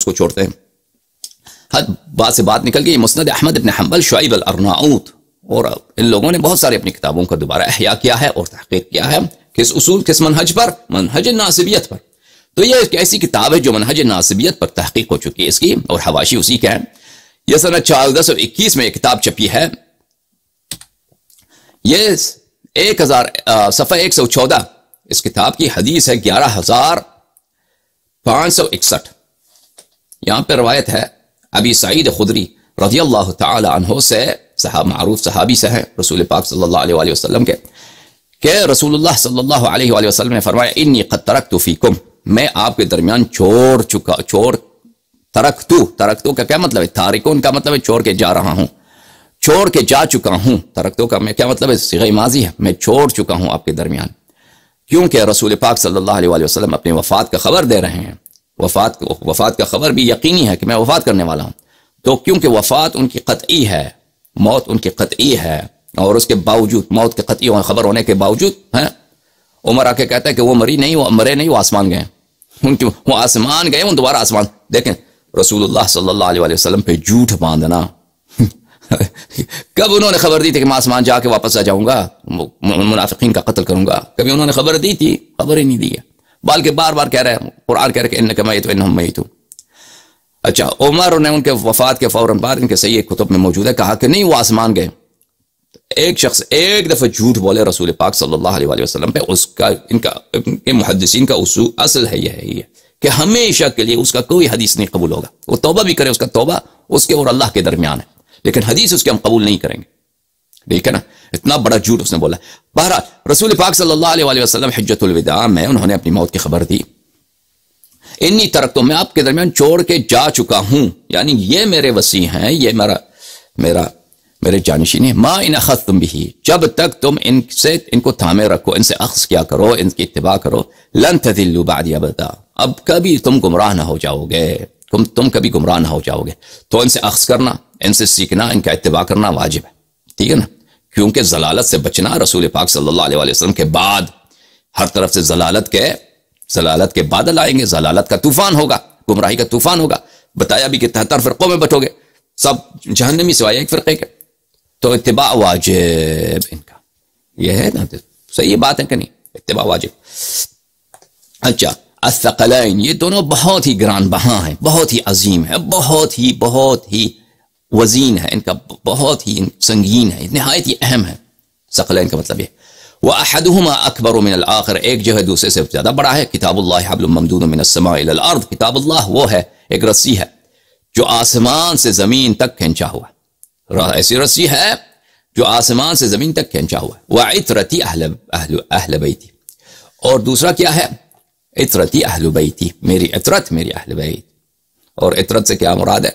کو چھوڑتے ہیں. بات سے بات نکل گئی. مسند احمد ابن حنبل شعیب الارناؤت اور ان لوگوں نے بہت سارے اپنی کتابوں کا دوبارہ احیاء کیا ہے اور تحقیق کیا ہے. کس اصول، کس منہج پر؟ منہج ناصبیت پر. تو یہ ایک ایسی کتاب ہے جو منہج ناصبیت پر تحقیق ہو چکی ہے اس کی، اور حواشی اسی کا ہے. یہ سنہ 1421 میں یہ کتاب چھپی ہے. یہ 1000 صفحہ 114 اس کتاب کی حدیث ہے 11561. یہاں پہ روایت ہے ابی سعید خدری رضی اللہ تعالی عنہ سے، معروف صحابی سے ہیں رسول پاک صلی اللہ علیہ وسلم کے، کہ رسول اللہ صلی اللہ علیہ وآلہ وسلم نے فرمایا انی قد ترکت فیکم، میں آپ کے درمیان ترکتو کا کیا مطلب ہے؟ تارکون کا مطلب ہے چھوڑ کے جا رہا ہوں، چھوڑ کے جا چکا ہوں. ترکتو کا میں کیا مطلب ہے؟ صیغہ ماضی ہے، میں چھوڑ چکا ہوں آپ کے درمیان. کیونکہ رسول پاک صلی اللہ علیہ وسلم اپنی وفات کا خبر دے رہے ہیں. وفات کا خبر بھی یقینی ہے کہ میں وفات کرنے والا ہوں. تو کیونکہ وفات ان کی قطعی ہے، موت ان کی قطعی ہے، اور اس کے باوجود، موت کے قطعی خبر ہونے کے باوجود عمر آ کے کہتا ہے کہ وہ مرے نہیں، وہ آسمان گئے. وہ آسمان گئے، وہ دوبارہ آسمان. دیکھیں رسول اللہ صلی اللہ علیہ وسلم پہ جھوٹ باندھنا. کب انہوں نے خبر دی تھی کہ میں آسمان جا کے واپس آ جاؤں گا، منافقین کا قتل کروں گا؟ کبھی انہوں نے خبر دی تھی؟ خبر ہی نہیں دی ہے. بلکہ بار بار کہہ رہے ہیں، قرآن کہہ رہے کہ انک میت وانہم میتون. اچھا، عمر نے ان کے وفات کے فوراً بعد ان کے صحیح کتب میں موجود ہے کہا کہ نہیں وہ آسمان گئے. ایک شخص ایک دفعہ جھوٹ بولے رسول پاک صلی اللہ علیہ وسلم پہ، اس کا ان کے محدثین کا اصل ہے یہ ہے کہ ہمیشہ کے لیے اس کا کوئی حدیث نہیں قبول ہوگا. وہ توبہ بھی کرے، اس کا توبہ اس کے اور اللہ کے درمیان ہے، لیکن حدیث اس کے ہم قبول نہیں کریں گے. ٹھیک ہے نا؟ اتنا بڑا جھوٹ اس نے بولا. بہرحال رسول پاک صلی اللہ علیہ وسلم حجۃ الوداع میں انہوں نے اپنی موت کی خبر دی. انی ترکتو، میں آپ کے درمیان چھوڑ کے جا چکا ہوں، یعنی یہ میرے وصی ہیں، یہ میرے جانشین ہیں. ما ان اخذتم به، جب تک تم ان کو تھامے رکھو، ان سے اخذ کیا کرو، ان کی اتباع کرو، لن تذلوا بعدی ابدا، اب کبھی تم گمراہ نہ ہو جاؤ گے، تم کبھی گمراہ نہ ہو جاؤ گے. تو ان سے اخذ کرنا، ان سے سیکھنا، ان کا اتباع کرنا واجب ہے. ٹھیک ہے نا؟ کیونکہ ضلالت سے بچنا رسول پاک صلی اللہ علیہ وسلم کے بعد ہر طرف سے ضلالت کے بادل آئیں گے، ضلالت کا طوفان ہوگا، گمراہی کا طوفان ہوگا. بتایا بھی کہ 73 فرقوں میں بٹو گے، سب جہنمی سوائے ایک فرقے کے. تو اتباع واجب ان کا، یہ ہے نا؟ صحیح بات ہے کہ نہیں؟ اتباع واجب. اچھا، الثقلین، یہ دونوں بہت ہی گران بہاں ہیں، بہت ہی عظیم ہے، بہت ہی وزین ہے، ان کا بہت ہی سنگین ہے، نہایت ہی اہم ہے. ثقلین کا مطلب یہ وَأَحَدُهُمَا أَكْبَرُ مِنَ الْآخِرِ، ایک جو ہے دوسرے سے زیادہ بڑا ہے. کتاب اللہ حبل ممدود من السماء الى الارض، کتاب اللہ وہ ہے، ایک رسی ہے جو آسمان سے زمین تک کھینچا ہوا، ایسی رسی ہے جو آسمان سے زمین تک کھینچا ہوا. وَعِطْرَتِي أَهْلَ بَيْتِ، اور دوسرا کیا ہے؟ عطرتی اہل بیتی، میری عطرت میری اہل بیت. اور عطرت سے کیا مراد ہے؟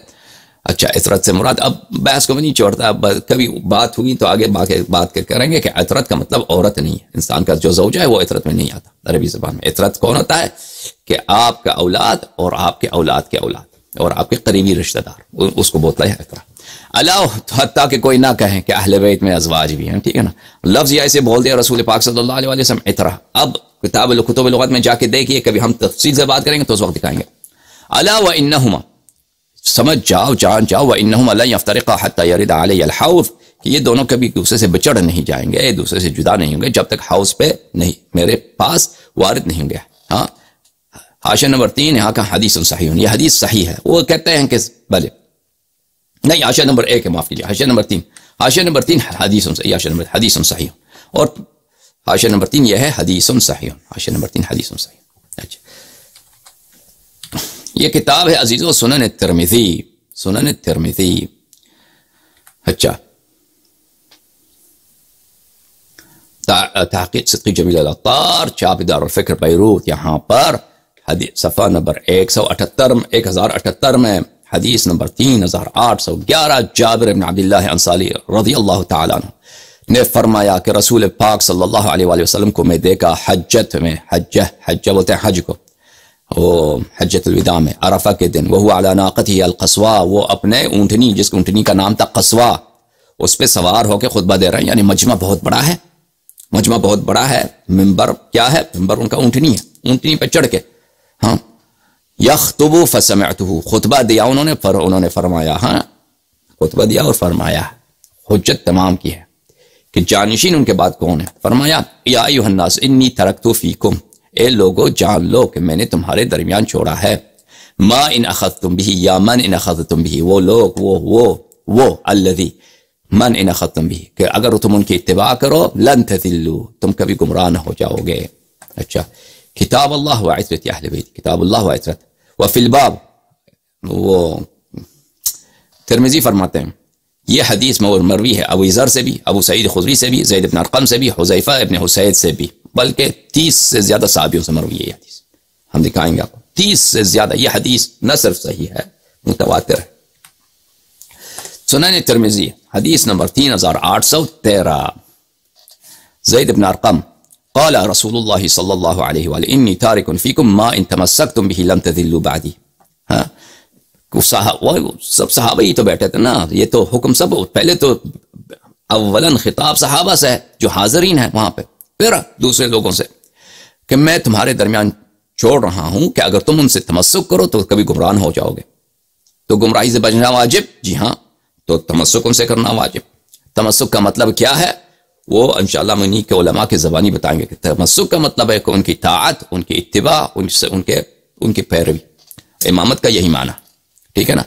اچھا، عطرت سے مراد اب بحث کو بھی نہیں چھوڑتا، اب کبھی بات ہوئی تو آگے بات کریں گے کہ عطرت کا مطلب عورت نہیں ہے. انسان کا جو زوجہ ہے وہ عطرت میں نہیں آتا عربی زبان میں. عطرت کون ہوتا ہے؟ کہ آپ کا اولاد اور آپ کے اولاد کے اولاد اور آپ کے قریبی رشتہ دار، اس کو بولتا ہے عطرت. اللہ، حتیٰ کہ کوئی نہ کہیں کہ اہل بیت میں ازواج بھی ہیں. ٹھیک ہے نا؟ لفظ یہ ایسے بول دیا رسول پاک صلی اللہ علیہ وسلم، عطرہ. اب کتب لغت میں جا کے دیکھیے، کبھی ہم تفصیل سے بات کریں گے تو اس وقت دکھائیں گے. الا وانہما، سمجھ جاؤ، جان جاؤ، وانہما لن یفترقا حتی یرد علی الحوض، کہ یہ دونوں کبھی دوسرے سے بچڑ نہیں جائیں گے، ایک دوسرے سے جدا نہیں ہوں گے جب تک حوض پہ نہیں، میرے پاس وارد نہیں ہوں گے. ہاں، حاشیہ نمبر 3 یہاں کا حدیث صحیح، یہ حدیث صحیح ہے. وہ کہتے ہیں کہ بھلے نہیں، حاشیہ نمبر 1 ہے، معاف کیجیے، حاشیہ نمبر 3 حدیث صحیح، حدیث صحیح، اور حاشیہ نمبر 3 یہ ہے حدیث صحیح، حاشیہ نمبر 3 حدیث صحیح. اچھا، یہ کتاب ہے عزیزو سنن الترمذی. اچھا، تحقیق صدقی جمیل العطار، چھاپ دار الفکر بیروت. یہاں پر صفحہ نمبر 1078 میں حدیث نمبر 3811، جابر بن عبداللہ انصاری رضی اللہ تعالیٰ عنہ نے فرمایا کہ رسول پاک صلی اللہ علیہ وآلہ وسلم کو میں دیکھا حجت میں، حج بولتے ہیں حج کو، وہ حجت الوداع میں، عرفہ کے دن، وہ علی ناقتہ القصواء، وہ اپنے اونٹنی، جس اونٹنی کا نام تھا قصواء، اس پہ سوار ہو کے خطبہ دے رہے ہیں. یعنی مجمع بہت بڑا ہے، مجمع بہت بڑا ہے. منبر کیا ہے؟ منبر ان کا اونٹنی ہے، اونٹنی پہ چڑھ کے. ہاں، یخطب فسمعته، خطبہ دیا انہوں نے فرمایا، ہاں خطبہ دیا اور فرمایا، حجت تمام کی ہے کہ جانشین ان کے بعد کون ہے. فرمایا یا ایھا الناس انی ترکت فیکم، اے لوگو جان لو کہ میں نے تمہارے درمیان چھوڑا ہے، ما ان اخذتم به، یا من ان اخذتم به، وہ لوگ وہ الذی من ان اخذتم به، کہ اگر تم ان کی اتباع کرو لن تذلوا، تم کبھی گمراہ نہ ہو جاؤ گے. اچھا، کتاب اللہ و عترت اہل بیت، کتاب اللہ و عترت. وفی الباب، وہ ترمذی فرماتے ہیں یہ حدیث مروی ہے ابو ذر سے بھی، ابو سعید خدری سے بھی، زید بن ارقم سے بھی، حذیفہ ابن حسید سے بھی، بلکہ 30 سے زیادہ صحابیوں سے مروی ہے یہ حدیث. ہم دکھائیں گے آپ کو 30 سے زیادہ. یہ حدیث نہ صرف صحیح ہے، متواتر ہے. سنن ترمذی حدیث نمبر 3813، زید بن ارقم قال رسول اللہ صلی اللہ علیہ وآلہ انی تارک فیکم ما ان تمسکتم به لن تذلوا بعدی. ہاں، سب صحابہ ہی تو بیٹھے تھے نا، یہ تو حکم سب پہلے تو اولاً خطاب صحابہ سے ہے جو حاضرین ہیں وہاں پہ، پھر دوسرے لوگوں سے کہ میں تمہارے درمیان چھوڑ رہا ہوں کہ اگر تم ان سے تمسک کرو تو کبھی گمراہ ہو جاؤ گے. تو گمراہی سے بچنا واجب، جی ہاں، تو تمسک ان سے کرنا واجب. تمسک کا مطلب کیا ہے وہ انشاءاللہ منی کے علماء کے زبانی بتائیں گے کہ تمسک کا مطلب ہے کہ ان کی طاعت، ان کی اتباع، ان کی پیروی. امامت کا یہی معنی، ٹھیک ہے نا،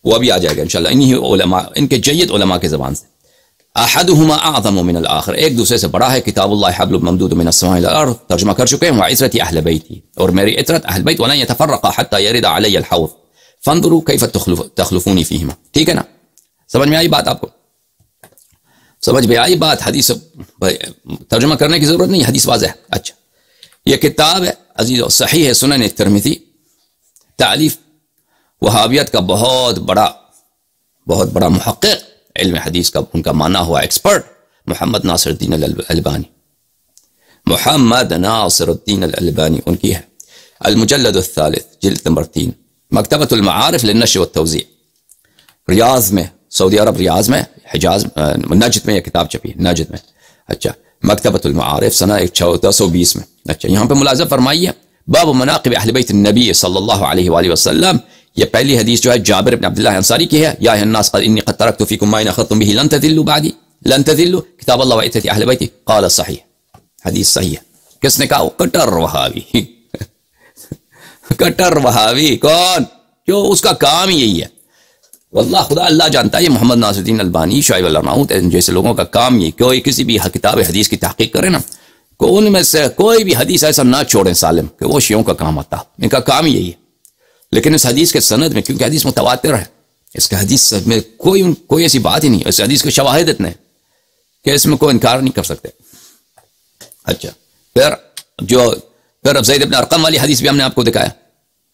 وہ ابھی آ جائے گا انشاءاللہ انہی علماء، ان کے جید علماء کے زبان سے. احدہما اعظم من الاخر، ایک دوسرے سے بڑا ہے. کتاب اللہ حبل ممدود من السماء الى الارض، ترجمہ کر چکے ہیں. وعترت اہل بیتی، اور میری عترت اہل بیت. ولن يتفرقا حتى يرد علی الحوض فانظروا كيف تخلفون فيهما. ٹھیک ہے نا، سمجھ میں آئی بات؟ آپ کو سمجھ میں آئی بات؟ حدیث ترجمہ کرنے کی ضرورت نہیں، حدیث واضح ہے. اچھا، یہ کتاب ہے عزیزو صحیح ہے سنن ترمذی، تعلیف وہابیت کا بہت بڑا محقق، علم حدیث کا ان کا مانا ہوا ایکسپرٹ، محمد ناصر الدین الالبانی. محمد ناصر الدین الالبانی ان کی ہے. المجلد الثالث، جلد نمبر 3، مکتبۃ المعارف للنشر والتوزیع، ریاض میں، سعودی عرب ریاض میں، حجاز نجد میں یہ کتاب چھپی ہے، نجد میں. اچھا، مکتبۃ المعارف سنہ 1420 میں. اچھا، یہاں پہ ملاحظہ فرمائیے باب مناقب اہل بیت النبی صلی اللہ علیہ وآلہ وسلم. یہ پہلی حدیث جو ہے جابر بن عبداللہ انصاری کی ہے. یا الناس قد انی قد ترکت فیکم ما ان اخذتم به لن تذلوا بعدی، لن تذلوا کتاب اللہ وعترت اہل بیتی. قال صحیح، حدیث صحیح ہے. کس نے کہا؟ کٹر وہابی. کٹر وہابی کون؟ جو اس کا کام یہی ہے. واللہ خدا اللہ جانتا ہے، یہ محمد ناصر الدین البانی، شعیب الارناؤوط جیسے لوگوں کا کام یہ، کوئی کسی بھی کتاب حدیث کی تحقیق کرے نا، کہ ان میں سے کوئی بھی حدیث ایسا نہ چھوڑیں سالم کہ وہ شیعوں کا کام آتا، ان کا کام یہی ہے. لیکن اس حدیث کے سند میں، کیونکہ حدیث متواتر ہے، اس کا حدیث میں کوئی ایسی بات ہی نہیں، اس حدیث کے شواہد اتنے کہ اس میں کوئی انکار نہیں کر سکتے. اچھا، پھر اب زید بن ارقم والی حدیث بھی ہم نے آپ کو دکھایا،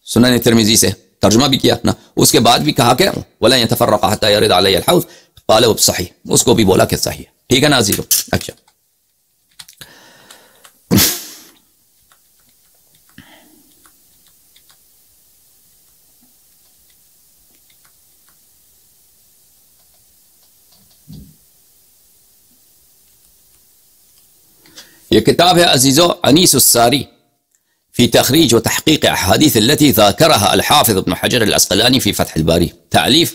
سنن ترمذی سے ترجمہ بھی کیا نا، اس کے بعد بھی کہا کہ وَلَن يَتَفَرَّقَ حَتَّى يَرِدَ عَلَيَّ الْحَوْض، قال وہ صحیح، اس کو بھی بولا کہ صحیح ہے. ٹھیک ہے نا عزیزو. اچھا، یہ کتاب ہے عزیزو انیس الساری فی تخریج و تحقیق احادیث التي ذاکرها الحافظ ابن حجر العسقلانی فی فتح الباری، تعلیف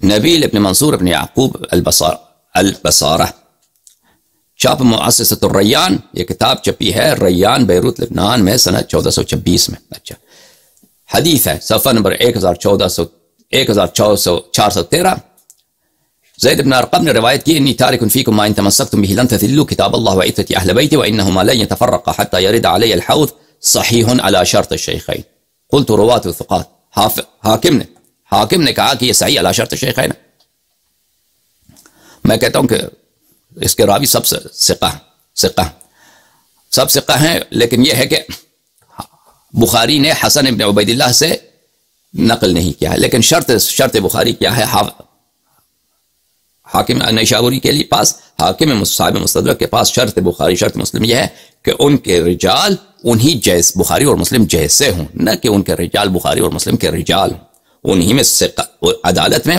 نبیل ابن منصور ابن یعقوب البصارہ، چاپ مؤسسۃ الریان. یہ کتاب چپی ہے ریان، بیروت، لبنان میں سنہ 1426 میں. اچھا، حدیث ہے صفحہ نمبر 1413. زید بن ارقم نے روایت کی، انی تارک فیکم ما ان تمسکتم به لن تذلوا کتاب اللہ وعترت اہل بیتی وانہما لن يتفرقا حتى يرد علی الحوض صحیح علی شرط الشیخین. قلت رواة الثقات، حاکم نے کہا کہ یہ صحیح علی شرط الشیخین. میں کہتا ہوں کہ اس کے راوی سب ثقہ ہیں، لیکن یہ ہے کہ بخاری نے حسن ابن عبید اللہ سے نقل نہیں کیا ہے. لیکن شرط بخاری کیا ہے؟ حاکم نیشابوری کے پاس، حاکم صاحب مستدرک کے پاس شرط بخاری شرط مسلم یہ ہے کہ ان کے رجال انہی جیس بخاری اور مسلم جیسے ہوں، نہ کہ ان کے رجال بخاری اور مسلم کے رجال ہوں. انہی میں عدالت میں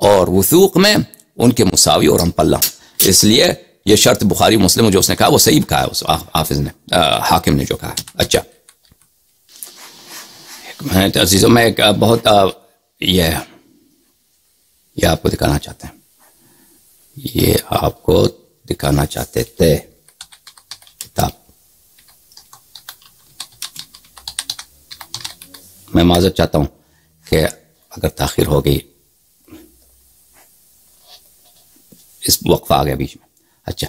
اور وثوق میں ان کے مساوی اور ہم پلہ. اس لیے یہ شرط بخاری مسلم جو اس نے کہا وہ صحیح کہا ہے، اس حافظ نے، حاکم نے جو کہا. اچھا، عزیزوں میں ایک بہت یہ آپ کو دکھانا چاہتے ہیں، یہ آپ کو دکھانا چاہتے تھے کتاب. میں معذرت چاہتا ہوں کہ اگر تاخیر ہو گئی، اس وقفہ آ گیا بیچ میں. اچھا،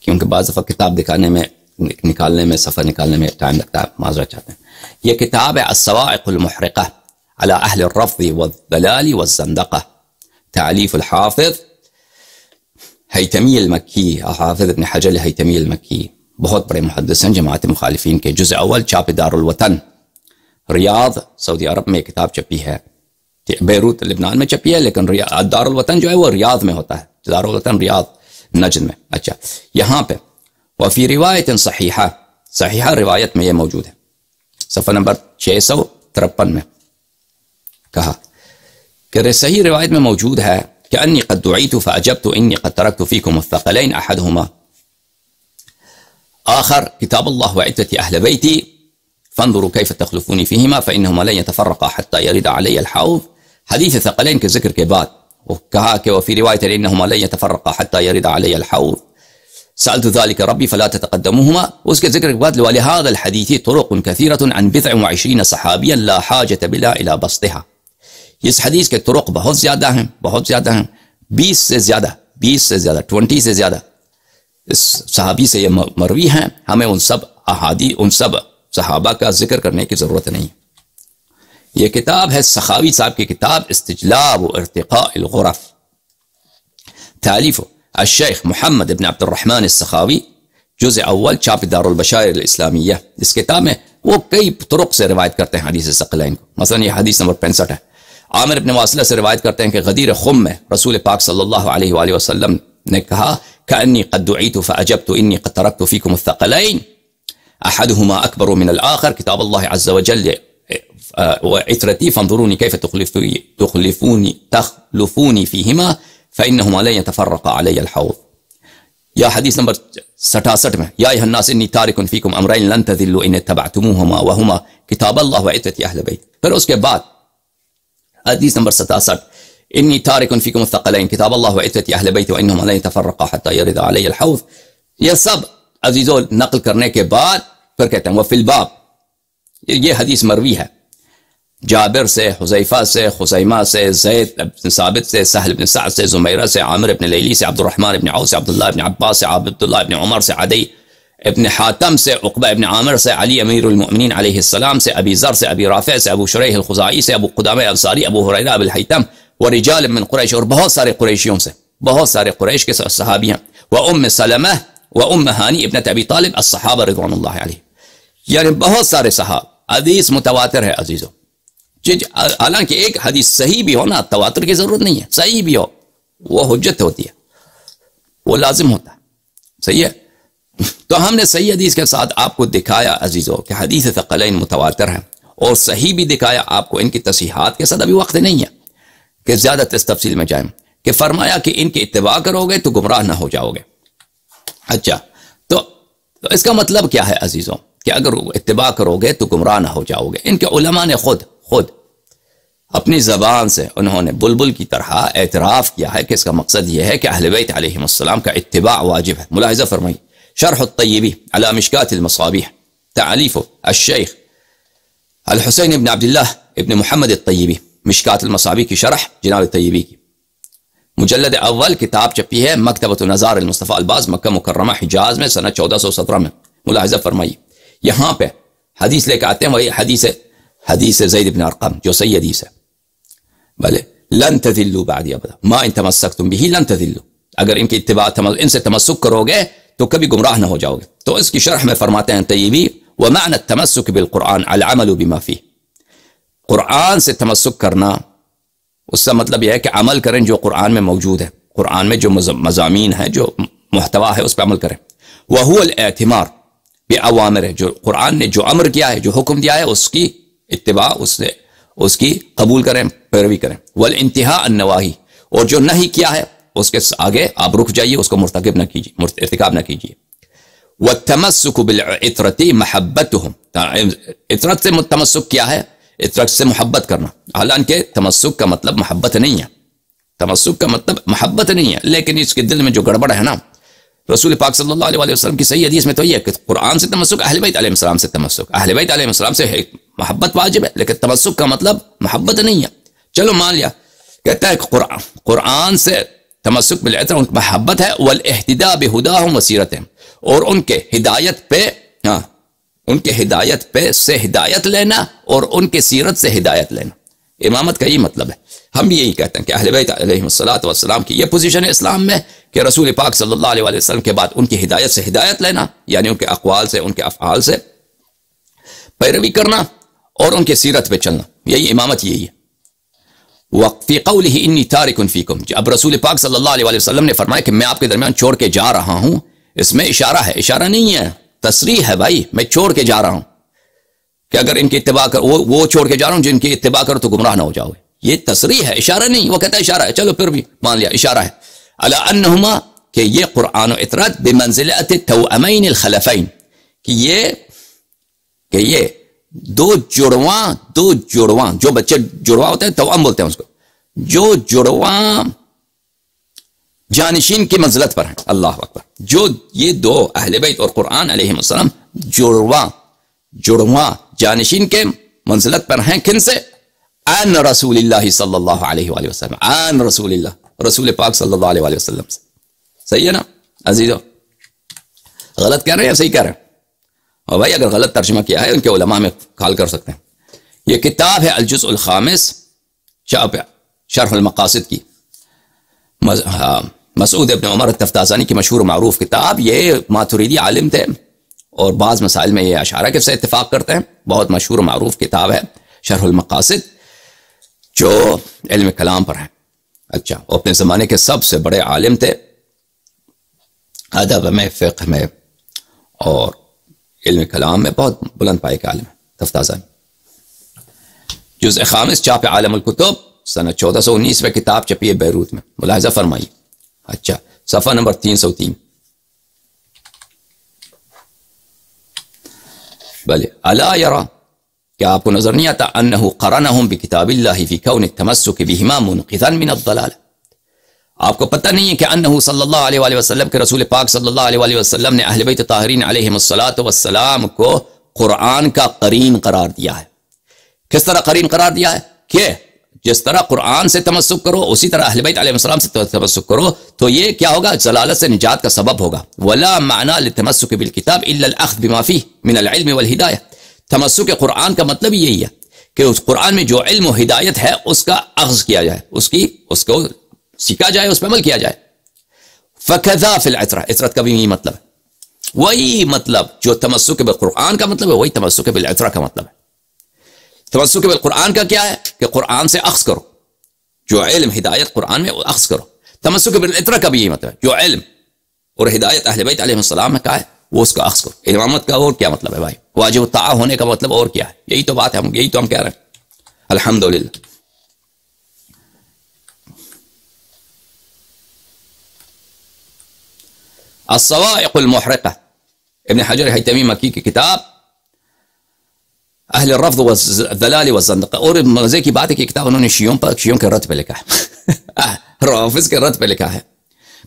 کیونکہ بعض دفعہ کتاب دکھانے میں نکالنے میں صفحہ نکالنے میں ٹائم لگتا ہے، معذرت چاہتے ہیں. یہ کتاب ہے الصواعق المحرقہ على اہل الرفض والضلال والزندقہ، تعلیف الحافظ ہیثمی المکی، حافظ ابن حجر الہیثمی المکی، بہت بڑے محدث ہیں جماعت مخالفین کے. جزء اول، چھاپ دار الوطن، ریاض سعودی عرب میں کتاب چھپی ہے، بیروت لبنان میں چھپی ہے، لیکن دار الوطن جو ہے وہ ریاض میں ہوتا ہے، دار الوطن ریاض نجد میں. اچھا، یہاں پہ وفی روایت صحیحہ، صحیحہ روایت میں یہ موجود ہے، صفحہ نمبر 653 میں کہا کہ صحیح روایت میں موجود ہے کہ انی قد دعیت فاجبت انی قد ترکت فیکم الثقلین احدہما آخر کتاب اللہ وعدت اہل بیتی فانظروا کیف تخلفونی فیہما فانہما لن یتفرقا حتی یرد علی الحوض. حدیث ثقلین کے ذکر کے بعد وہ کہا کہ وفی روایت انہما لن یتفرقا حتی یرد علی الحوض سألت ذلك ربي فلا تتقدموهما. اس کے ذکر کے بعد ولهذا الحديث طرق كثيرة عن 29 صحابيا لا حاجة بلا إلى بسطها. اس حدیث کے طرق بہت زیادہ ہیں، بہت زیادہ ہیں، 20 سے زیادہ 20 سے زیادہ اس صحابی سے یہ مروی ہیں. ہمیں ان سب احادیث، ان سب صحابہ کا ذکر کرنے کی ضرورت نہیں. یہ کتاب ہے سخاوی صاحب کی کتاب استجلاب و ارتقاء الغرف، تالیف الشیخ محمد ابن عبد الرحمن السخاوی، جزء اول، چھاپ دار البشائر الاسلامیہ. اس کتاب میں وہ کئی طرق سے روایت کرتے ہیں حدیث ثقلین کو. مثلا یہ حدیث نمبر 65 ہے، عامر ابن واصلہ سے روایت کرتے ہیں کہ غدیر خم میں رسول پاک صلی اللہ علیہ وآلہ وسلم نے کہا کأنی قد دعیت فأجبت انی قد ترکت فیکم الثقلین احدہما اکبر من الآخر کتاب اللہ عز وجل وعترتی فانظرونی کیف تخلفونی فیہما فإنہما لن يتفرقا علی الحوض. یا حدیث نمبر 66 میں یا ایھا الناس انی تارک فیکم امرین لن تذلوا ان اتبعتموہما وہما کتاب اللہ وعترتی اہل بیت. پھر اس کے بعد حدیث نمبر 67 انی تارک فیکم الثقلین کتاب اللہ وعترتی اہل بیت وانہما لن يتفرقا حتی یرد علی الحوض. یہ سب عزیزو نقل کرنے کے بعد پھر کہتے ہیں وفی الباب، یہ حدیث مروی ہے جابر سے، حذیفہ سے، خزیمہ سے، زید بن ثابت سے، سہل بن سعد سے، زمیرہ سے، عامر بن لیلی سے، عبد الرحمن بن عوف سے، عبداللہ بن عباس سے، عبداللہ بن عمر سے، عدی ابن حاتم سے، عقبہ ابن عامر سے، علی امیر المؤمنین علیہ السلام سے، ابی ذر سے، ابی رافع سے، ابو شریح الخزاعی سے، ابو قدامہ انصاری، ابو ہریرہ ابو الحیتم ورجال من قریش، اور بہت سارے قریشیوں سے، بہت سارے قریش کے صحابی ہیں. وام سلمہ وام ہانی ابنت ابی طالب الصحابہ رضوان اللہ علیہ، یعنی بہت سارے صحابہ. حدیث متواتر ہے عزیزو. حالانکہ ایک حدیث صحیح بھی ہو نا، تواتر کی ضرورت نہیں ہے، صحیح بھی ہو وہ حجت ہوتی ہے، وہ لازم ہوتا ہے. صحیح ہے. تو ہم نے صحیح حدیث کے ساتھ آپ کو دکھایا عزیزو کہ حدیث ثقلین متواتر ہیں، اور صحیح بھی دکھایا آپ کو. ان کی تصحیحات کے ساتھ ابھی وقت نہیں ہے کہ زیادہ تفصیل میں جائیں، کہ فرمایا کہ ان کی اتباع کرو گے تو گمراہ نہ ہو جاؤ گے. اچھا، تو اس کا مطلب کیا ہے عزیزو کہ اگر اتباع کرو گے تو گمراہ نہ ہو جاؤ گے. ان کے علماء نے خود اپنی زبان سے انہوں نے بلبل کی طرح اعتراف کیا ہے کہ اس کا مقصد یہ ہے کہ اہل بیت علیہم السلام کا اتباع واجب ہے. ملاحظہ فرمائیے، شرح الطیبی علی مشکات المصابیح، تعلیف الشیخ الحسین ابن عبداللہ ابن محمد الطیبی، مشکات المصابیح کی شرح جناب طیبی کی، مجلد اول، کتاب چھپی ہے مکتبۃ نزار المصطفیٰ الباز، مکہ مکرمہ حجاز میں سنہ 1417 میں. ملاحظہ فرمائیے، یہاں پہ حدیث لے کے آتے ہیں، وہی حدیث زید بن ارقم جو صحیح حدیث ہے. بلے لن تذلوا بعدی ابدا ما ان تمسکتم به لن تذلوا، اگر ان کی اتباع ان سے تمسک کرو گے تو کبھی گمراہ نہ ہو جاؤ گے. تو اس کی شرح میں فرماتے ہیں طیبی ومعنى التمسک بالقرآن العمل بما فيه، قرآن سے تمسک کرنا اس کا مطلب یہ ہے کہ عمل کریں جو قرآن میں موجود ہے، قرآن میں جو مضامین ہیں، جو محتوا ہے، اس پہ عمل کریں. وهو الاعتمار بأوامر، جو قرآن نے جو امر کیا ہے، جو حکم دیا ہے، اس کی اتباع، اس کی قبول کریں، پیروی کریں. والانتہاء النواہی، اور جو نہیں کیا ہے اس کے آگے آپ رک جائیے، اس کو مرتکب نہ کیجیے، ارتکاب نہ کیجیے. والتمسك بالعطرة محبتهم، عطرت سے تمسک کیا ہے؟ عطرت سے محبت کرنا، حالانکہ تمسک کا مطلب محبت نہیں ہے، تمسک کا مطلب محبت نہیں ہے، لیکن اس کے دل میں جو گڑبڑ ہے نا، رسول پاک صلی اللہ علیہ وسلم کی صحیح حدیث میں تو یہ ہے کہ قرآن سے تمسک، اہل بیت علیہ السلام سے تمسک، اہل بیت علیہ السلام سے محبت واجب ہے، لیکن تمسک کا مطلب محبت نہیں ہے۔ چلو مان لیا، کہتا ہے کہ قرآن سے تمسک بالعطر ان کی محبت ہے، والاہتداء بہداہم وسیرتہم، اور ان کے ہدایت پہ، ان کے ہدایت پہ سے ہدایت لینا اور ان کے سیرت سے ہدایت لینا، امامت کا یہ مطلب ہے۔ ہم بھی یہی کہتے ہیں کہ اہل بیت علیہ السلام کی یہ پوزیشن ہے اسلام میں کہ رسول پاک صلی اللہ علیہ وسلم کے بعد ان کی ہدایت سے ہدایت لینا، یعنی ان کے اقوال سے، ان کے افعال سے پیروی کرنا اور ان کے سیرت پہ چلنا، یہی امامت یہی ہے۔ وفی قولہ انی تارک فیکم، اب رسول پاک صلی اللہ علیہ وسلم نے فرمایا کہ میں آپ کے درمیان چھوڑ کے جا رہا ہوں، اس میں اشارہ ہے، اشارہ نہیں ہے، تصریح ہے بھائی، میں چھوڑ کے جا رہا ہوں کہ اگر ان کی اتباع کر، وہ چھوڑ کے جا رہا ہوں جن کی اتباع کرو تو گمراہ نہ ہو جاؤ، یہ تصریح ہے، اشارہ نہیں۔ وہ کہتا ہے اشارہ ہے، چلو پھر بھی مان لیا اشارہ ہے، الا انہما، کہ یہ قرآن و اطرت بمنزلۃ التوأمین الخلفین، کہ یہ دو جڑواں جو بچے جڑواں ہوتے ہیں، توأم بولتے ہیں اس کو، جو جڑواں جانشین کی منزلت پر ہیں، اللہ اکبر، جو یہ دو اہل بیت اور قرآن علیہ السلام جڑواں جانشین کے منزلت پر ہیں، کن سے؟ عن رسول اللہ صلی اللہ علیہ وآلہ وسلم، عن رسول اللہ، رسول پاک صلی اللہ علیہ وآلہ وسلم سے۔ صحیح ہے نا عزیزو؟ غلط کہہ رہے ہیں یا صحیح کہہ رہے ہیں؟ اور بھائی اگر غلط ترجمہ کیا ہے ان کے علماء میں کھال کر سکتے ہیں۔ یہ کتاب ہے الجزء الخامس، شرح المقاصد کی، مسعود ابن عمر التفتازانی کی مشہور و معروف کتاب۔ یہ ماتریدی عالم تھے اور بعض مسائل میں یہ اشاعرہ سے اتفاق کرتے ہیں، بہت مشہور و معروف کتاب ہے شرح المقاصد، جو علم کلام پر ہے۔ اچھا، وہ اپنے زمانے کے سب سے بڑے عالم تھے، ادب میں، فقہ میں اور علم کلام میں بہت بلند پائے کے عالم ہے تفتازانی۔ جزء خامس، چاپ عالم الکتب، سنہ 1419 میں کتاب چھپی ہے بیروت میں، ملاحظہ فرمائیے۔ اچھا، صفحہ نمبر 303۔ بلے الا یرا، کیا آپ کو نظر نہیں آتا انہ قرنہم بکتاب اللہ فی کون التمسک بہما منقذا من الضلال، آپ کو پتہ نہیں ہے کہ انہ صلی اللہ علیہ وآلہ وسلم کے رسول پاک صلی اللہ علیہ وآلہ وسلم نے اہل بیت طاہرین علیہم الصلاۃ والسلام کو قرآن کا قرین قرار دیا ہے۔ کس طرح قرین قرار دیا ہے؟ کہ جس طرح قرآن سے تمسک کرو اسی طرح اہل بیت علیہ السلام سے تمسک کرو، تو یہ کیا ہوگا؟ ضلالت سے نجات کا سبب ہوگا۔ ولا معنی للتمسک بالکتاب الا الاخذ بما فیہ من العلم والہدایہ، تمسک قرآن کا مطلب یہی ہے کہ اس قرآن میں جو علم و ہدایت ہے اس کا اخذ کیا جائے، اس کو سیکھا جائے، اس پہ عمل کیا جائے۔ فکذا فی العطرہ، عطرت کا بھی یہی مطلب ہے، وہی مطلب جو تمسک بالقرآن کا مطلب ہے وہی تمسک بالعطرہ کا مطلب ہے۔ تمسک بالقرآن کا کیا ہے کہ قرآن سے اخذ کرو، جو علم ہدایت قرآن میں اخذ کرو۔ تمسک بالعطرہ کا بھی یہی مطلب ہے، جو علم اور ہدایت اہل بیت علیہ السلام میں کا ہے وہ اس کا اخذ کرو۔ امامت کا اور کیا مطلب ہے بھائی؟ واجب الطاعہ ہونے کا مطلب اور کیا ہے؟ یہی تو بات ہے، یہی تو ہم کہہ رہے ہیں۔ الحمدللہ۔ الصواعق المحرقہ، ابن حجر حیتمی مکی کی کتاب، اہل الرفض والضلال والزندقہ۔ اور مزے کی بات ہے کہ کتاب انہوں نے شیعوں کے رد پہ لکھا ہے، روافض کے رد پہ لکھا ہے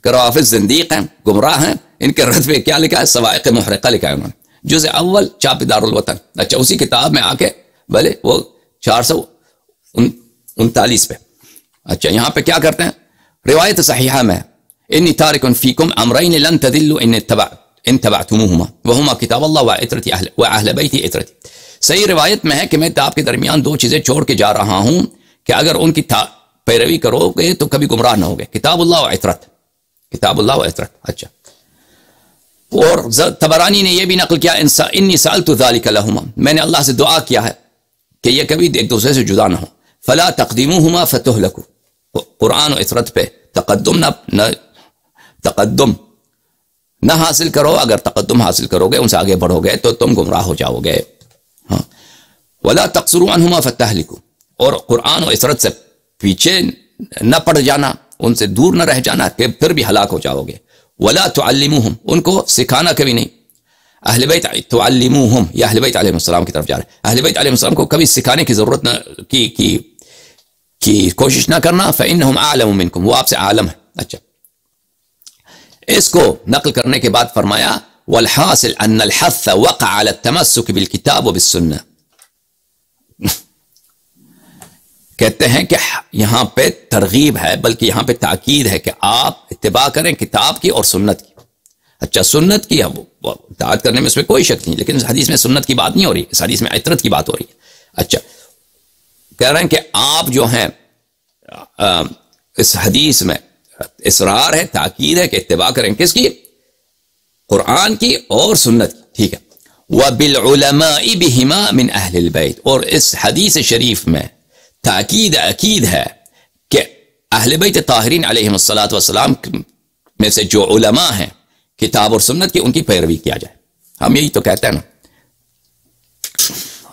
کہ روافض زندیق ہیں، گمراہ ہیں، ان کے رد پہ کیا لکھا ہے؟ صواعق محرقہ لکھا ہے انہوں نے، جزء اول، چاپ دار الوطن۔ اچھا، اسی کتاب میں آ کے بھلے وہ 439 پہ۔ اچھا، یہاں پہ کیا کرتے ہیں؟ روایت صحیحہ میں انی تارک فیکم امرین لن تضلوا ان تبعتموہما وہما کتاب اللہ وعطرتی واہل بیتی عطرتی۔ صحیح روایت میں ہے کہ میں آپ کے درمیان دو چیزیں چھوڑ کے جا رہا ہوں کہ اگر ان کی پیروی کرو گے تو کبھی گمراہ نہ ہوگے، کتاب اللہ و عطرت، کتاب اللہ و عطرت۔ اچھا، اور طبرانی نے یہ بھی نقل کیا انی سألت ذلک لہما، میں نے اللہ سے دعا کیا ہے کہ یہ کبھی ایک دوسرے سے جدا نہ ہو۔ فلا تقدموہما فتہلکوا، قرآن و عطرت پہ تقدم نہ حاصل کرو، اگر تقدم حاصل کرو گے، ان سے آگے بڑھو گے تو تم گمراہ ہو جاؤ گے۔ ولا تقصروا عنہما فتہلکوا، اور قرآن و عطرت سے پیچھے نہ پڑ جانا، ان سے دور نہ رہ جانا کہ پھر بھی ہلاک ہو جاؤ گے۔ ولا تعلموہم، ان کو سکھانا کبھی نہیں۔ اہل بیت تعلموہم، یہ اہل بیت علیہ السلام کی طرف جا رہے ہیں. اہل بیت علیہ السلام کو کبھی سکھانے کی ضرورت نہ کی کوشش نہ کرنا. فإنہم اعلم منکم، وہ آپ سے عالم ہے. اچھا، اس کو نقل کرنے کے بعد فرمایا والحاصل ان الحث وقع على التمسك بالکتاب وبالسنہ. کہتے ہیں کہ یہاں پہ ترغیب ہے، بلکہ یہاں پہ تاکید ہے کہ آپ اتباع کریں کتاب کی اور سنت کی. اچھا، سنت کی اطاعت کرنے میں اس میں کوئی شک نہیں، لیکن اس حدیث میں سنت کی بات نہیں ہو رہی، اس حدیث میں عطرت کی بات ہو رہی ہے. اچھا، کہہ رہے ہیں کہ آپ جو ہیں اس حدیث میں اصرار ہے، تاکید ہے کہ اتباع کریں کس کی؟ قرآن کی اور سنت کی. ٹھیک ہے. وَبِالْعُلَمَاءِ بِهِمَا مِنْ أَهْلِ الْبَيْتِ، اور اس حدیث شریف میں تاکید اکید ہے کہ اہل بیت طاہرین علیہم الصلاۃ والسلام میں سے جو علماء ہیں کتاب اور سنت کی، ان کی پیروی کیا جائے. ہم یہی تو کہتے ہیں نا،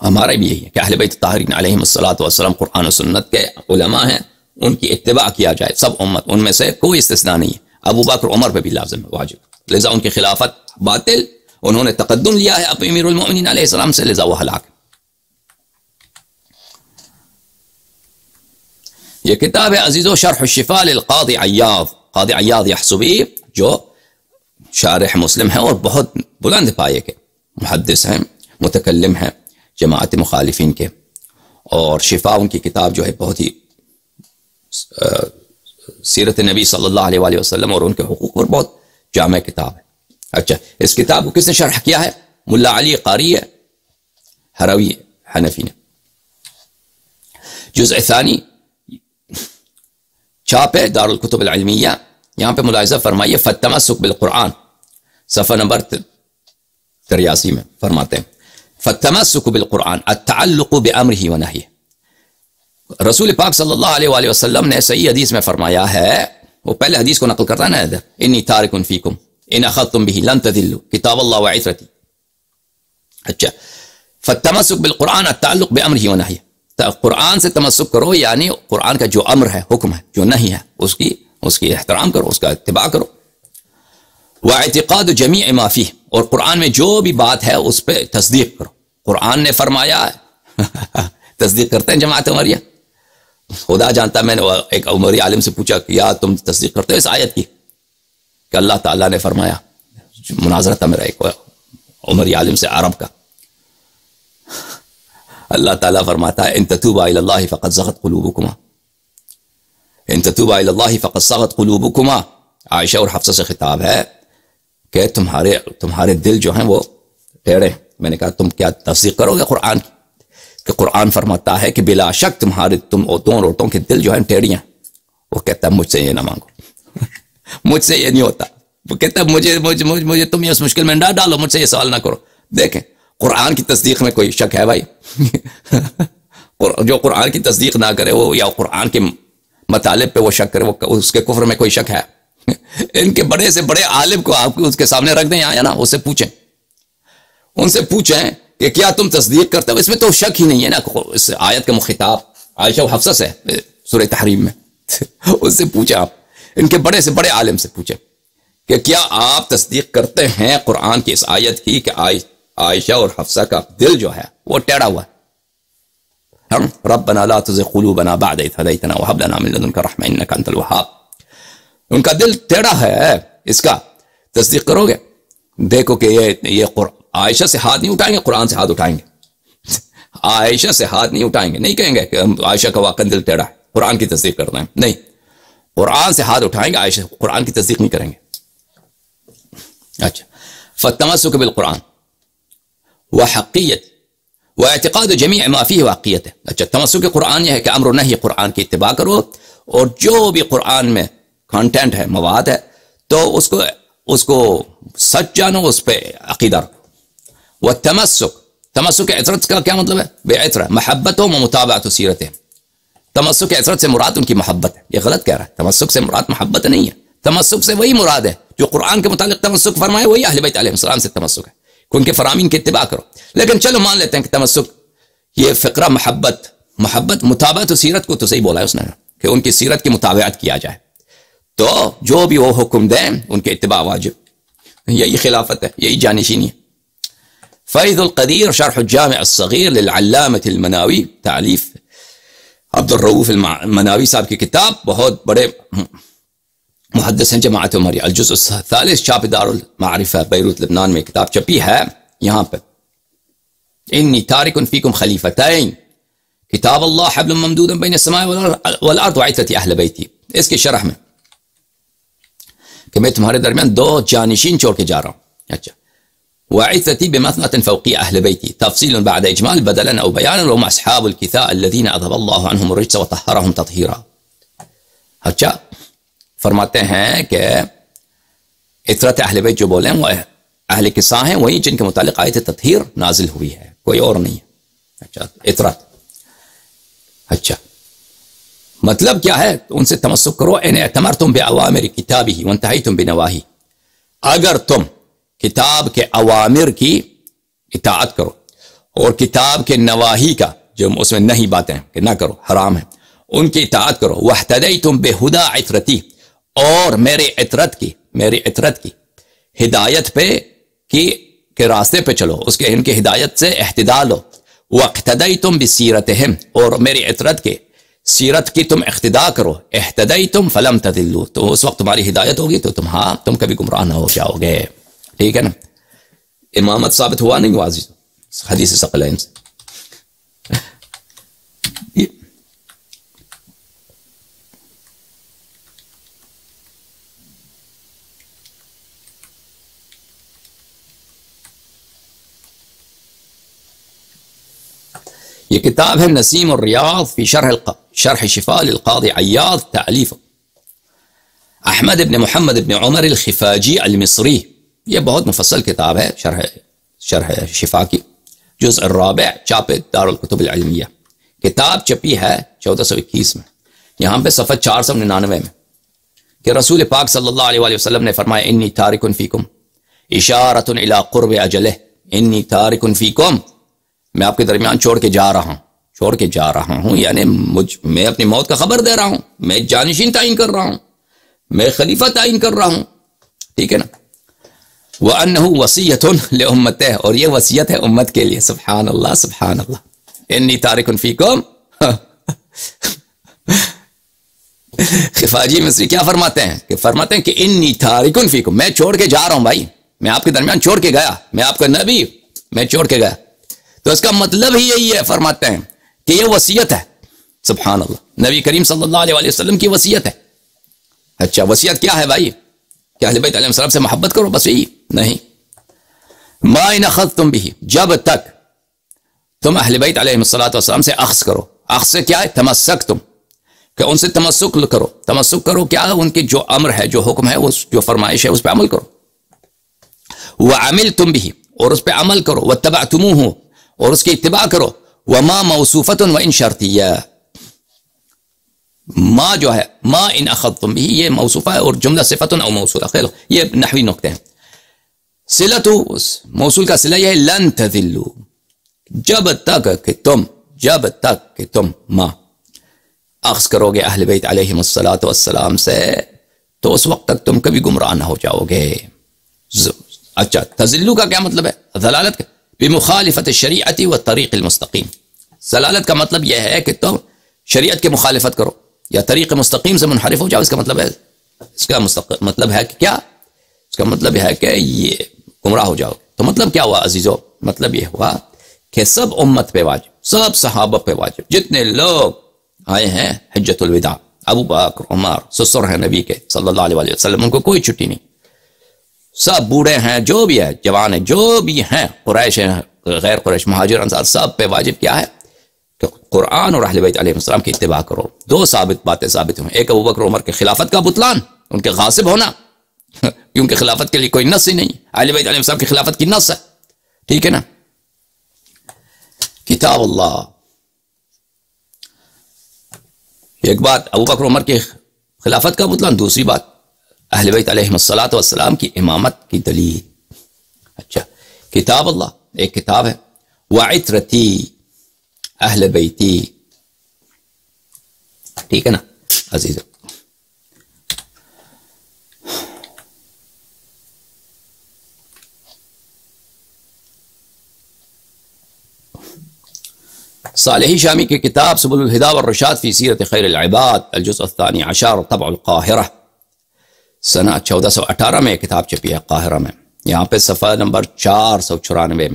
ہمارا بھی یہی ہے کہ اہل بیت طاہرین علیہم الصلاۃ والسلام قرآن و سنت کے علماء ہیں، ان کی اتباع کیا جائے. سب امت، ان میں سے کوئی استثناء نہیں ہے. ابو بکر عمر پہ بھی لازم ہے، واجب، لذا ان کی خلافت باطل، انہوں نے تقدم لیا ہے اپنے امیر المؤمنین علیہ السلام سے، لذا وہ ہلاک. یہ کتاب ہے عزیزو شرح الشفاء للقاضی عیاض، قاضی عیاض یحسبی، جو شارح مسلم ہیں اور بہت بلند پائے کے محدث ہیں، متکلم ہیں جماعت مخالفین کے. اور شفاء ان کی کتاب جو ہے بہت ہی سیرت نبی صلی اللہ علیہ وآلہ وسلم اور ان کے حقوق پر بہت جامع کتاب ہے. اچھا، اس کتاب کو کس نے شرح کیا ہے؟ ملا علی قاری ہروی حنفی نے. جزء ثانی چھاپ ہے دارالکتب العلمیہ. یہاں پہ ملاحظہ فرمائیے فالتمسک بالقرآن، صفحہ نمبر 83 میں فرماتے ہیں فالتمسک بالقرآن التعلق بامرہ ونہیہ. رسول پاک صلی اللہ علیہ وآلہ وسلم نے صحیح حدیث میں فرمایا ہے، وہ پہلے حدیث کو نقل کرتا ہے نا ادھر، انی تارک فیکم ان اخذتم به لن تذلوا کتاب اللہ وعترتی. اچھا، فالتمسک بالقرآن التعلق بامرہ ونہیہ، قرآن سے تمسک کرو، یعنی قرآن کا جو امر ہے، حکم ہے، جو نہیں ہے، اس کی احترام کرو، اس کا اتباع کرو. واعتقاد جمیع ما فیہ، اور قرآن میں جو بھی بات ہے اس پہ تصدیق کرو. قرآن نے فرمایا تصدیق کرتے ہیں جماعت عمریہ؟ خدا جانتا. میں نے ایک عمری عالم سے پوچھا کہ یا تم تصدیق کرتے ہو اس آیت کی کہ اللہ تعالیٰ نے فرمایا؟ مناظرہ تھا میرا ایک عمری عالم سے عرب کا. اللہ تعالیٰ فرماتا ہے ان تتوبا الی اللہ فقد صغت قلوبکما، ان تتوبا الی اللہ فقد صغت قلوبکما. عائشہ اور حفصہ سے خطاب ہے کہ تمہارے دل جو ہیں وہ ٹیڑے. میں نے کہا تم کیا تصدیق کرو گے قرآن کی کہ قرآن فرماتا ہے کہ بلا شک تم دونوں عورتوں کے دل جو ہیں ٹیڑی ہیں. وہ کہتا ہے مجھ سے یہ نہ مانگو، مجھ سے یہ نہیں ہوتا. وہ کہتا ہے مجھے تم اس مشکل میں نہ ڈالو، مجھ سے یہ سوال نہ کرو. دیکھیں قرآن کی تصدیق میں کوئی شک ہے بھائی؟ جو قرآن کی تصدیق نہ کرے وہ، یا قرآن کے مطالب پہ وہ شک کرے، وہ اس کے کفر میں کوئی شک ہے؟ ان کے بڑے سے بڑے عالم کو آپ اس کے سامنے رکھ دیں یا نا، اس سے پوچھیں، ان سے پوچھیں کہ کیا تم تصدیق کرتے ہو؟ اس میں تو شک ہی نہیں ہے نا. اس آیت کا مخاطب عائشہ و حفصہ سے سورہ تحریم میں. اس سے پوچھیں، آپ ان کے بڑے سے بڑے عالم سے پوچھیں کہ کیا آپ تصدیق کرتے ہیں قرآن کی اس آیت کی کہ عائشہ اور حفصہ کا دل جو ہے وہ ٹیڑھا ہوا ہے. ربنا لا تزغ قلوبنا بعد اذ هديتنا وهب لنا من لدنك رحمة انك انت الوهاب. ان کا دل ٹیڑھا ہے، اس کا تصدیق کرو گے؟ دیکھو کہ یہ عائشہ سے ہاتھ نہیں اٹھائیں گے، قرآن سے ہاتھ اٹھائیں گے. عائشہ سے ہاتھ نہیں اٹھائیں گے، نہیں کہیں گے کہ عائشہ کا واقعا دل ٹیڑھا ہے، قرآن کی تصدیق کرتے ہیں. نہیں، قرآن سے ہاتھ اٹھائیں گے، عائشہ قرآن کی تصدیق نہیں کریں گے. اچھا، فالتمسک بالقرآن وحقیت واعتقاد جمیع ما فیہ واقعیت. اچھا، تمسک قرآن یہ ہے کہ امر و نہی قرآن کی اتباع کرو، اور جو بھی قرآن میں کانٹینٹ ہے، مواد ہے، تو اس کو سچ جانو، اس پہ عقیدہ رکھو. تمسک عطرت کا کیا مطلب ہے؟ بے عطرہ محبت و مطابعت سیرت. تمسک عطرت سے مراد ان کی محبت ہے. یہ غلط کہہ رہا ہے، تمسک سے مراد محبت نہیں ہے. تمسک سے وہی مراد ہے جو قرآن کے متعلق تمسک فرمائے، وہی اہل بیت علیہ السلام سے تمسک ہے کہ ان کے فرامین کی اتباع کرو. لیکن چلو مان لیتے ہیں کہ تمسک یہ فقرہ محبت مطابعت و سیرت کو تو صحیح بولا ہے اس نے کہ ان کی سیرت کی مطابعت کیا جائے، تو جو بھی وہ حکم دیں ان کے اتباع واجب. یہی خلافت ہے، یہی جانشینی ہے. فیض القدیر شرح الجامع الصغیر للعلامة المناوی، تعلیف عبد الرؤوف المناوی صاحب کی کتاب، بہت بڑے محدث ہیں جماعت عمریہ، الجزء الثالث، چھاپ دار المعرفہ بیروت لبنان میں کتاب چھپی ہے. یہاں پہ انی تارک فیکم خلیفتین کتاب اللہ حبل ممدود بین السماء والارض وعترۃ اہل بیتی، اس کی شرح میں کہ میں تمہارے درمیان دو جانشین چھوڑ کے جا رہا ہوں. اچھا، وعترتی بمثنة فوقی اہل بیتی تفصیل بعد اجمال بدلا او بیانا وهم اصحاب الكثاء الذين اذهب الله عنهم الرجس وطهرهم تطهيرا. اچھا، فرماتے ہیں کہ عترت اہل بیت جو بولے ہیں وہ اہل کساء ہیں، وہی جن کے متعلق آیت تطہیر نازل ہوئی ہے، کوئی اور نہیں ہے. اچھا، عترت. اچھا، مطلب کیا ہے؟ ان سے تمسک کرو، ان اعتمرتم بأوامر کتابہ وانتہیتم بنواہی، اگر تم کتاب کے اوامر کی اطاعت کرو اور کتاب کے نواہی کا، جو اس میں نہیں باتیں کہ نہ کرو حرام ہے، ان کی اطاعت کرو. واہتدیتم بہدی عترتی، اور میرے عترت کی ہدایت پہ کے راستے پہ چلو، اس کے ان کی ہدایت سے احتداء لو. واقتدیتم بسیرتہم، اور میری عترت کے سیرت کی تم اقتداء کرو. اہتدیتم فلم تضلوا، تو اس وقت تمہاری ہدایت ہوگی تو تم کبھی گمراہ نہ ہو جاؤ گے. ٹھیک ہے نا؟ امامت ثابت ہوا نہیں ہوا عزیز حدیث ثقلین سے. یہ کتاب ہے نسیم الریاض فی شرح شفاء للقاضی عیاض، تعلیف احمد ابن محمد ابن عمر الخفاجی المصری. یہ بہت مفصل کتاب ہے، شرح شفاء کی، جزء الرابع، چھاپ دار الکتب العلمیہ. کتاب چھپی ہے 1421 میں. یہاں پہ صفحہ 499 میں کہ رسول پاک صلی اللہ علیہ وآلہ وسلم نے فرمایا انی تارک فیکم اشارۃ الی قرب اجلہ. انی تارک فیکم، میں آپ کے درمیان چھوڑ کے جا رہا ہوں، یعنی میں اپنی موت کا خبر دے رہا ہوں، میں جانشین تعین کر رہا ہوں، میں خلیفہ تعین کر رہا ہوں. ٹھیک ہے نا؟ وَأَنَّهُ وَصِيَّةٌ لِأُمَّتِهِ، اور یہ وصیت ہے امت کے لیے. سبحان اللہ سبحان اللہ. انی تارک فیکم. خفاجی مصری کیا فرماتے ہیں کہ انی تارک فیکم، میں چھوڑ کے جا رہا ہوں بھائی، میں آپ کے درمیان چھوڑ کے گیا، میں آپ کا نبی، میں چھوڑ کے گیا. تو اس کا مطلب ہی یہی ہے، فرماتے ہیں کہ یہ وصیت ہے. سبحان اللہ، نبی کریم صلی اللہ علیہ وآلہ وسلم کی وصیت ہے. اچھا، وصیت کیا ہے بھائی؟ کہ اہل بیت علیہ السلام سے محبت کرو، بس یہی نہیں. ما ان اخذتم به، جب تک تم اہل بیت علیہ السلام سے اخذ کرو. اخذ سے کیا ہے؟ تمسکتم، کہ ان سے تمسک کرو. تمسک کرو کیا ہے؟ ان کے جو امر ہے، جو حکم ہے، جو فرمائش ہے، اس پہ عمل کرو. وعملتم به، اور اس پہ عمل کرو. واتبعتموه، اور اس کی اتباع کرو. وما موصوفۃ وان شرطیہ، ما جو ہے ما ان اخذتم به، یہ موصوفہ ہے اور جملہ صفت او موصولہ. خیر، یہ نحوی نقطے ہیں. صلۃ، موصول کا صلہ یہ ہے لن تذلوا، جب تک کہ تم ما اخذ کرو گے اہل بیت علیہم السلام سے، تو اس وقت تک تم کبھی گمراہ نہ ہو جاؤ گے. اچھا، تذلوا کا کیا مطلب ہے؟ ضلالت کا بمخالفت الشریعت والطریق المستقیم. ضلالت کا مطلب یہ ہے کہ تم شریعت کے مخالفت کرو یا طریق مستقیم سے منحرف ہو جاؤ. اس کا مطلب ہے، مطلب ہے کہ کیا؟ اس کا مطلب ہے کہ یہ گمراہ ہو جاؤ. تو مطلب کیا ہوا عزیزو؟ مطلب یہ ہوا کہ سب امت پہ واجب، سب صحابہ پہ واجب، جتنے لوگ آئے ہیں حجۃ الوداع، ابو بکر، عمر، سسر ہیں نبی کے صلی اللہ علیہ وسلم، ان کو کوئی چھٹی نہیں. سب بوڑھے ہیں، جو بھی ہے، جوان ہیں، جو بھی ہیں، قریش ہیں، غیر قریش، مہاجر، انصار، سب پہ واجب کیا ہے؟ کہ قرآن اور اہل بیت علیہ السلام کی اتباع کرو. دو باتیں ثابت ہوئیں. ایک ابو بکر عمر کے خلافت کا بطلان، ان کے غاصب ہونا، کیونکہ خلافت کے لیے کوئی نص ہی نہیں. اہل بیت علیہ السلام کی خلافت کی نص ہے. ٹھیک ہے نا؟ کتاب اللہ. ایک بات ابو بکر عمر کی خلافت کا بطلان، دوسری بات اہل بیت علیہ السلام کی امامت کی دلیل. اچھا، کتاب اللہ ایک کتاب ہے، وعترتی اہل بیتی. ٹھیک ہے نا عزیز؟ صالحی شامی کی کتاب سبل الہدا والرشاد فی سیرت خیر العباد الجزء الثانی عشر طبع القاہرہ سنہ 1418 میں کتاب چھپی ہے قاہرہ میں. یہاں پہ صفحہ نمبر 494 میں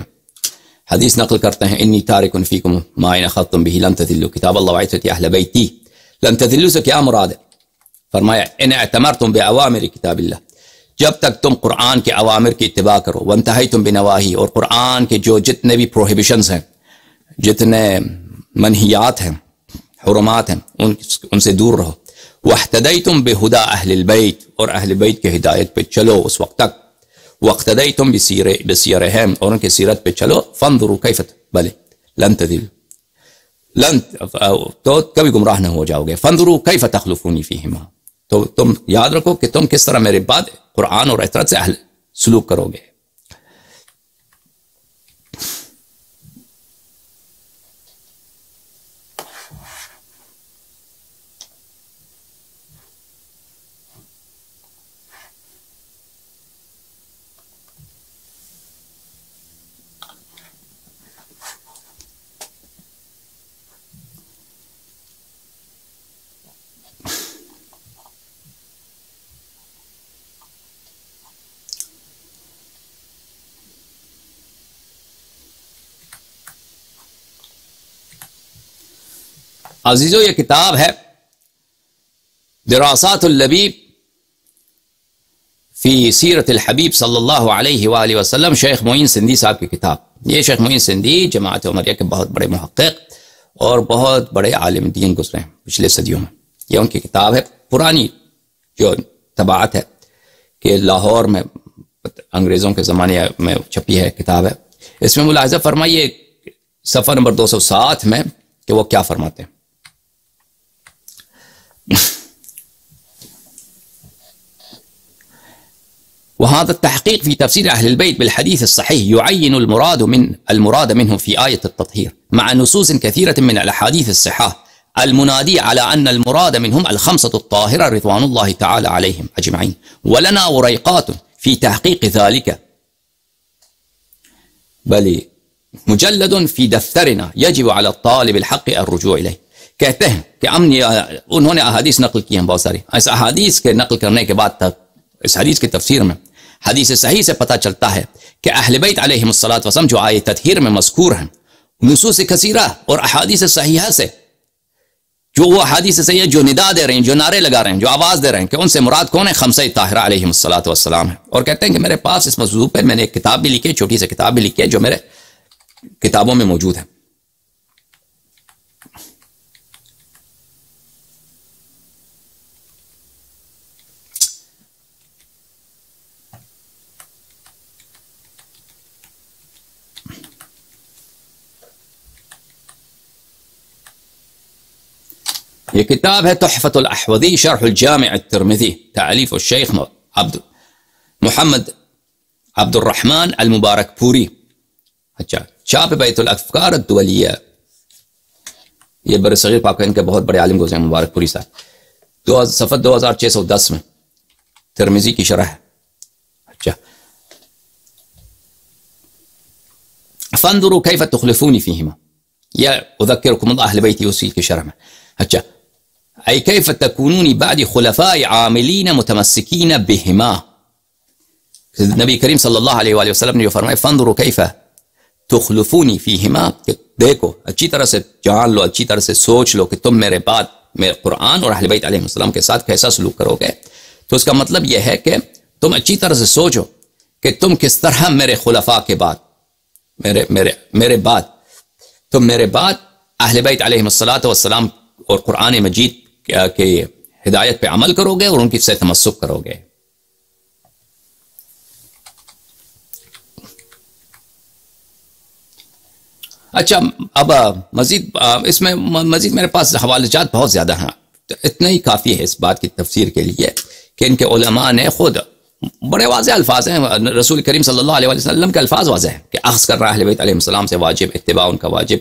حدیث نقل کرتے ہیں انی تارک فیکم ما ان اخذتم به لن تضلوا کتاب اللہ وعزت اہل بیتی. لن تضلوا سے کیا مراد ہے؟ فرمایا ان اعتمرتم بعوامر کتاب اللہ، جب تک تم قرآن کے اوامر کی اتباع کرو، وانتہیتم بنواہی، اور قرآن کے جو جتنے بھی پروہیبیشنز ہیں، جتنے منہیات ہیں، حرمات ہیں، ان سے دور رہو. واہتدیتم بہدا اہل البیت، اور اہل بیت کے ہدایت پہ چلو اس وقت تک. واقتدیتم بسیرہم، اور ان کی سیرت پہ چلو. فانظروا کیف، بلے لن تضلوا، لن تو کبھی گمراہ نہ ہو جاؤ گے. فانظروا کیف تخلفونی فیہما، تو تم یاد رکھو کہ تم کس طرح میرے بعد قرآن اور اطاعت سے اہل سلوک کرو گے. عزیزو، یہ کتاب ہے دراسات اللبیب فی سیرت الحبیب صلی اللہ علیہ وآلہ وسلم، شیخ معین سندھی صاحب کی کتاب. یہ شیخ معین سندھی جماعت عمریہ کے بہت بڑے محقق اور بہت بڑے عالم دین گزرے ہیں پچھلے صدیوں میں. یہ ان کی کتاب ہے، پرانی جو طباعت ہے کہ لاہور میں انگریزوں کے زمانے میں چھپی ہے کتاب ہے. اس میں ملاحظہ فرمائیے صفحہ نمبر 207 میں کہ وہ کیا فرماتے ہیں. وهذا التحقيق في تفسير أهل البيت بالحديث الصحيح يعين المراد منه في آية التطهير مع نصوص كثيرة من الأحاديث الصحاح المنادي على أن المراد منهم الخمسة الطاهرة رضوان الله تعالى عليهم أجمعين، ولنا وريقات في تحقيق ذلك، بل مجلد في دفترنا يجب على الطالب الحق الرجوع إليه. کہتے ہیں کہ انہوں نے احادیث نقل کی ہیں بہت ساری. اس احادیث کے نقل کرنے کے بعد تک اس حدیث کی تفسیر میں حدیث صحیح سے پتہ چلتا ہے کہ اہل بیت علیہم الصلاۃ والسلام جو آیت تطہیر میں مذکور ہیں، نصوص کثیرہ اور احادیث صحیحہ سے، جو وہ احادیث صحیحہ جو ندا دے رہے ہیں، جو نعرے لگا رہے ہیں، جو آواز دے رہے ہیں کہ ان سے مراد کون ہے؟ خمسہ طاہرہ علیہم الصلاۃ والسلام ہے. اور کہتے ہیں کہ میرے پاس اس موضوع پر میں نے ایک کتاب بھی لکھی ہے، چھوٹی سی کتاب بھی لکھی ہے جو میرے کتابوں میں موجود ہے. یہ کتاب ہے تحفۃ الاحوذی شرح الجامع الترمذی، تالیف الشیخ محمد عبد الرحمن المبارک پوری. اچھا، چھاپ بیت الافکار الدولیہ. یہ برصغیر پاکستان کے بہت بڑے عالم گزرے ہیں مبارک پوری صاحب. صفحہ 2610 میں ترمذی کی شرح ہے. اچھا، فانظروا کیف تخلفونی فیہما، یا اذکرکم اللہ اہل بیتی، اسی کی شرح میں. اچھا، ای کیف تکونون بعد خلفاء عاملین متمسکین بہما. نبی کریم صلی اللہ علیہ وآلہ وسلم نے جو فرمایا فانظروا کیف تخلفونی فیہما، کہ دیکھو، اچھی طرح سے جان لو، اچھی طرح سے سوچ لو کہ تم میرے بعد میں قرآن اور اہل بیت علیہ السلام کے ساتھ کیسا سلوک کرو گے. تو اس کا مطلب یہ ہے کہ تم اچھی طرح سے سوچو کہ تم کس طرح میرے خلفاء کے بعد، میرے بعد تم میرے بعد اہل بیت علیہ السلام اور قرآن مجید کے ہدایت پہ عمل کرو گے اور ان کی سے تمسک کرو گے. اچھا، اب مزید اس میں مزید میرے پاس حوالے جات بہت زیادہ ہیں، اتنا ہی کافی ہے اس بات کی تفسیر کے لیے کہ ان کے علماء نے خود بڑے واضح الفاظ ہیں، رسول کریم صلی اللہ علیہ وسلم کے الفاظ واضح ہیں کہ اخذ کر رہا اہل بیت علیہ السلام سے واجب، اتباع ان کا واجب،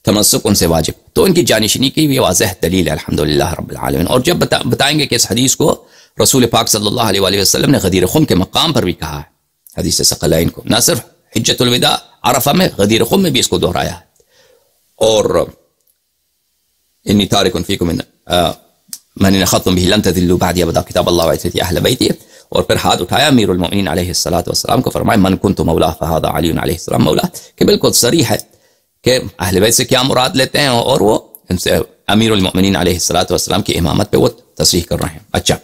تمسک ان سے واجب. تو ان کی جانشینی کی بھی واضح دلیل ہے الحمدللہ رب العالمین. اور جب بتائیں گے کہ اس حدیث کو رسول پاک صلی اللہ علیہ وآلہ وسلم نے غدیر خم کے مقام پر بھی کہا ہے، حدیث ثقلین کو، نہ صرف حجۃ الوداع عرفہ میں، غدیر خم میں بھی اس کو دہرایا ہے. اور انی تارک فیکم من اخذتم به لن تذلوا بعدی ابدا کتاب اللہ وعزتی اہل بیتی. اور پھر ہاتھ اٹھایا امیر المؤمنین علیہ الصلوۃ والسلام کو، فرمایا من کنت مولا فہذا علی علیہ السلام مولا، کہ بالکل صریح ہے کہ اہل بیت سے کیا مراد لیتے ہیں، اور وہ ان سے امیر المؤمنین علیہ الصلوۃ والسلام کی امامت پہ وہ تصریح کر رہے ہیں. اچھا